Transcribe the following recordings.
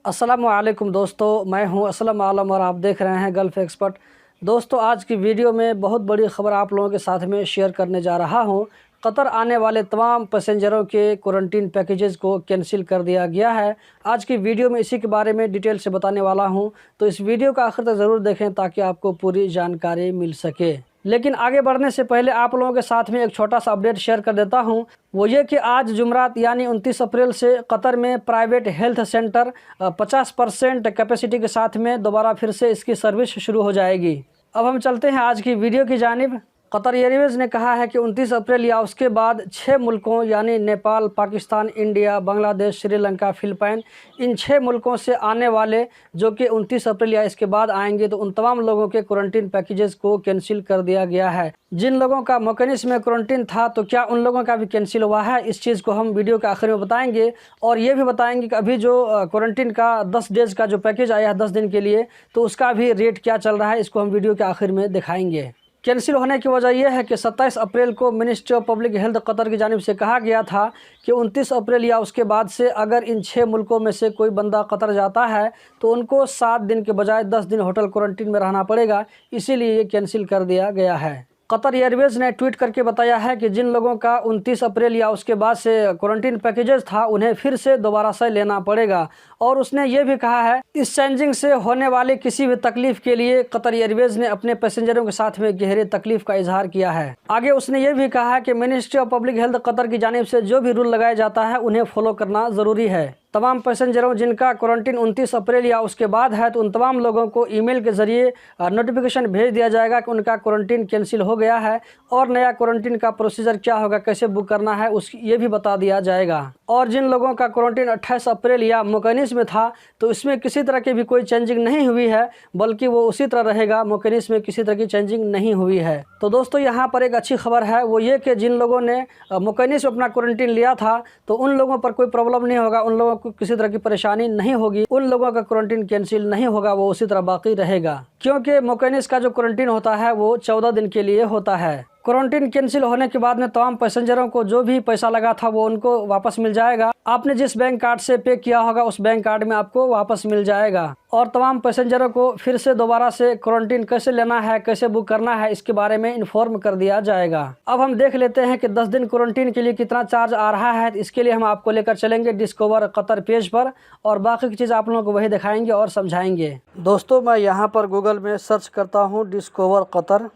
अस्सलामुअलैकुम दोस्तों, मैं हूं असलम आलम और आप देख रहे हैं गल्फ़ एक्सपर्ट। दोस्तों, आज की वीडियो में बहुत बड़ी ख़बर आप लोगों के साथ में शेयर करने जा रहा हूं। कतर आने वाले तमाम पैसेंजरों के क्वारंटीन पैकेजेस को कैंसिल कर दिया गया है। आज की वीडियो में इसी के बारे में डिटेल से बताने वाला हूं, तो इस वीडियो का आखिर तक ज़रूर देखें ताकि आपको पूरी जानकारी मिल सके। लेकिन आगे बढ़ने से पहले आप लोगों के साथ में एक छोटा सा अपडेट शेयर कर देता हूं। वो ये कि आज जुमरात यानी 29 अप्रैल से कतर में प्राइवेट हेल्थ सेंटर 50% कैपेसिटी के साथ में दोबारा फिर से इसकी सर्विस शुरू हो जाएगी। अब हम चलते हैं आज की वीडियो की जानिब। कतर एयरवेज़ ने कहा है कि 29 अप्रैल या उसके बाद 6 मुल्कों यानी नेपाल, पाकिस्तान, इंडिया, बांग्लादेश, श्रीलंका, फिलिपाइन, इन 6 मुल्कों से आने वाले जो कि 29 अप्रैल या इसके बाद आएंगे, तो उन तमाम लोगों के क्वारंटीन पैकेजेस को कैंसिल कर दिया गया है। जिन लोगों का मोकनिस में क्वारंटीन था, तो क्या उन लोगों का भी कैंसिल हुआ है, इस चीज़ को हम वीडियो के आखिर में बताएंगे। और ये भी बताएंगे कि अभी जो क्वारंटीन का 10 डेज़ का जो पैकेज आया है 10 दिन के लिए, तो उसका भी रेट क्या चल रहा है, इसको हम वीडियो के आखिर में दिखाएंगे। कैंसिल होने की वजह यह है कि 27 अप्रैल को ministry of public health Qatar की जानिब से कहा गया था कि 29 अप्रैल या उसके बाद से अगर इन 6 मुल्कों में से कोई बंदा कतर जाता है तो उनको 7 दिन के बजाय 10 दिन होटल क्वारंटीन में रहना पड़ेगा। इसीलिए ये कैंसिल कर दिया गया है। कतर एयरवेज़ ने ट्वीट करके बताया है कि जिन लोगों का 29 अप्रैल या उसके बाद से क्वारंटीन पैकेजेस था, उन्हें फिर से दोबारा से लेना पड़ेगा। और उसने ये भी कहा है, इस चेंजिंग से होने वाले किसी भी तकलीफ के लिए कतर एयरवेज़ ने अपने पैसेंजरों के साथ में गहरे तकलीफ का इजहार किया है। आगे उसने ये भी कहा है कि ministry of public health Qatar की जानिब से जो भी रूल लगाया जाता है उन्हें फॉलो करना ज़रूरी है। तमाम पैसेंजरों जिनका क्वारंटीन 29 अप्रैल या उसके बाद है, तो उन तमाम लोगों को ईमेल के ज़रिए नोटिफिकेशन भेज दिया जाएगा कि उनका क्वारंटीन कैंसिल हो गया है। और नया क्वारंटीन का प्रोसीजर क्या होगा, कैसे बुक करना है, ये भी बता दिया जाएगा। और जिन लोगों का क्वारंटीन 28 अप्रैल या मोकनिस में था, तो इसमें किसी तरह की भी कोई चेंजिंग नहीं हुई है, बल्कि वो उसी तरह रहेगा। मोकनिस में किसी तरह की चेंजिंग नहीं हुई है। तो दोस्तों, यहाँ पर एक अच्छी खबर है, वो ये कि जिन लोगों ने मोकनिस में अपना क्वारंटीन लिया था, तो उन लोगों पर कोई प्रॉब्लम नहीं होगा, उन लोगों को किसी तरह की परेशानी नहीं होगी, उन लोगों का क्वारंटीन कैंसिल नहीं होगा, वो उसी तरह बाकी रहेगा। क्योंकि मोकनिस का जो क्वारंटीन होता है वो 14 दिन के लिए होता है। क्वारंटीन कैंसिल होने के बाद में तमाम पैसेंजरों को जो भी पैसा लगा था वो उनको वापस मिल जाएगा। आपने जिस बैंक कार्ड से पे किया होगा उस बैंक कार्ड में आपको वापस मिल जाएगा। और तमाम पैसेंजरों को फिर से दोबारा से क्वारंटीन कैसे लेना है, कैसे बुक करना है, इसके बारे में इन्फॉर्म कर दिया जाएगा। अब हम देख लेते हैं कि 10 दिन क्वारंटीन के लिए कितना चार्ज आ रहा है। इसके लिए हम आपको लेकर चलेंगे डिस्कवर कतर पेज पर, और बाकी की चीज़ आप लोगों को वही दिखाएंगे और समझाएंगे। दोस्तों, मैं यहाँ पर गूगल में सर्च करता हूँ डिस्कवर कतर,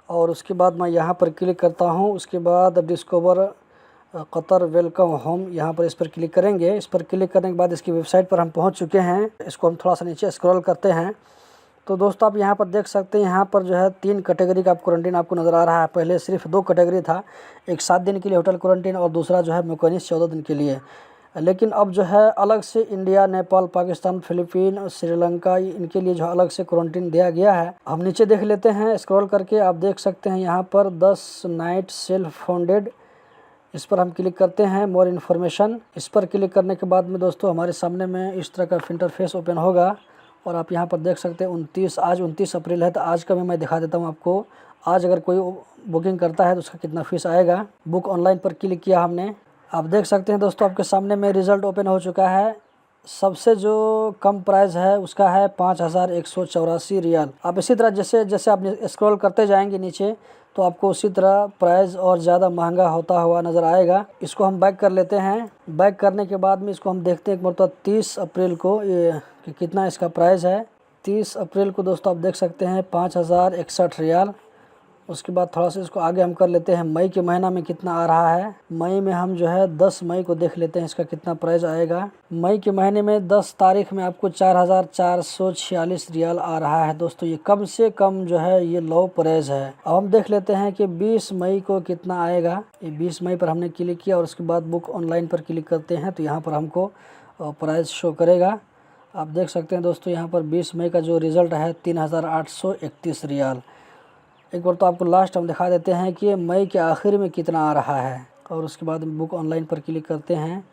और उसके बाद मैं यहाँ पर क्लिक करता हूँ। उसके बाद डिस्कवर कतर वेलकम होम, यहाँ पर इस पर क्लिक करेंगे। इस पर क्लिक करने के बाद इसकी वेबसाइट पर हम पहुँच चुके हैं। इसको हम थोड़ा सा नीचे स्क्रॉल करते हैं, तो दोस्तों आप यहाँ पर देख सकते हैं, यहाँ पर जो है 3 कैटेगरी का क्वारंटीन आपको नज़र आ रहा है। पहले सिर्फ 2 कैटेगरी था, एक 7 दिन के लिए होटल क्वारंटीन और दूसरा जो है मोकनिस 14 दिन के लिए। लेकिन अब जो है अलग से इंडिया, नेपाल, पाकिस्तान, फिलीपीन, श्रीलंका, इनके लिए जो अलग से क्वारंटीन दिया गया है। हम नीचे देख लेते हैं स्क्रॉल करके। आप देख सकते हैं यहाँ पर 10 नाइट सेल्फ फाउंडेड, इस पर हम क्लिक करते हैं। मोर इन्फॉर्मेशन, इस पर क्लिक करने के बाद में दोस्तों हमारे सामने में इस तरह का इंटरफेस ओपन होगा। और आप यहाँ पर देख सकते हैं आज 29 अप्रैल है, तो आज का भी मैं दिखा देता हूँ आपको। आज अगर कोई बुकिंग करता है तो उसका कितना फ़ीस आएगा। बुक ऑनलाइन पर क्लिक किया हमने। आप देख सकते हैं दोस्तों, आपके सामने में रिज़ल्ट ओपन हो चुका है। सबसे जो कम प्राइस है उसका है 5184 रियाल। आप इसी तरह जैसे जैसे आप स्क्रॉल करते जाएंगे नीचे, तो आपको उसी तरह प्राइस और ज़्यादा महंगा होता हुआ नज़र आएगा। इसको हम बैक कर लेते हैं। बैक करने के बाद में इसको हम देखते हैं एक मतलब 30 अप्रैल को ये कि कितना इसका प्राइस है। 30 अप्रैल को दोस्तों आप देख सकते हैं 5061 रियाल। उसके बाद थोड़ा सा इसको आगे हम कर लेते हैं, मई के महीना में कितना आ रहा है। मई में हम जो है 10 मई को देख लेते हैं इसका कितना प्राइस आएगा। मई के महीने में 10 तारीख में आपको 4446 रियाल आ रहा है। दोस्तों ये कम से कम जो है ये लो प्राइस है। अब हम देख लेते हैं कि 20 मई को कितना आएगा। ये 20 मई पर हमने क्लिक किया और उसके बाद बुक ऑनलाइन पर क्लिक करते हैं, तो यहाँ पर हमको प्राइस शो करेगा। आप देख सकते हैं दोस्तों, यहाँ पर 20 मई का जो रिज़ल्ट है 3831 रियाल। एक बार तो आपको लास्ट हम दिखा देते हैं कि मई के आखिर में कितना आ रहा है। और उसके बाद बुक ऑनलाइन पर क्लिक करते हैं,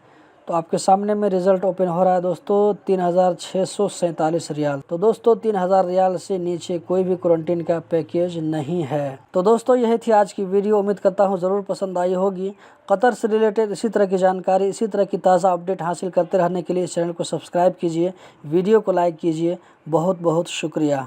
तो आपके सामने में रिज़ल्ट ओपन हो रहा है दोस्तों, 3647 रियाल। तो दोस्तों 3000 रियाल से नीचे कोई भी क्वारंटीन का पैकेज नहीं है। तो दोस्तों यही थी आज की वीडियो, उम्मीद करता हूँ ज़रूर पसंद आई होगी। कतर से रिलेटेड इसी तरह की जानकारी, इसी तरह की ताज़ा अपडेट हासिल करते रहने के लिए इस चैनल को सब्सक्राइब कीजिए, वीडियो को लाइक कीजिए। बहुत बहुत शुक्रिया।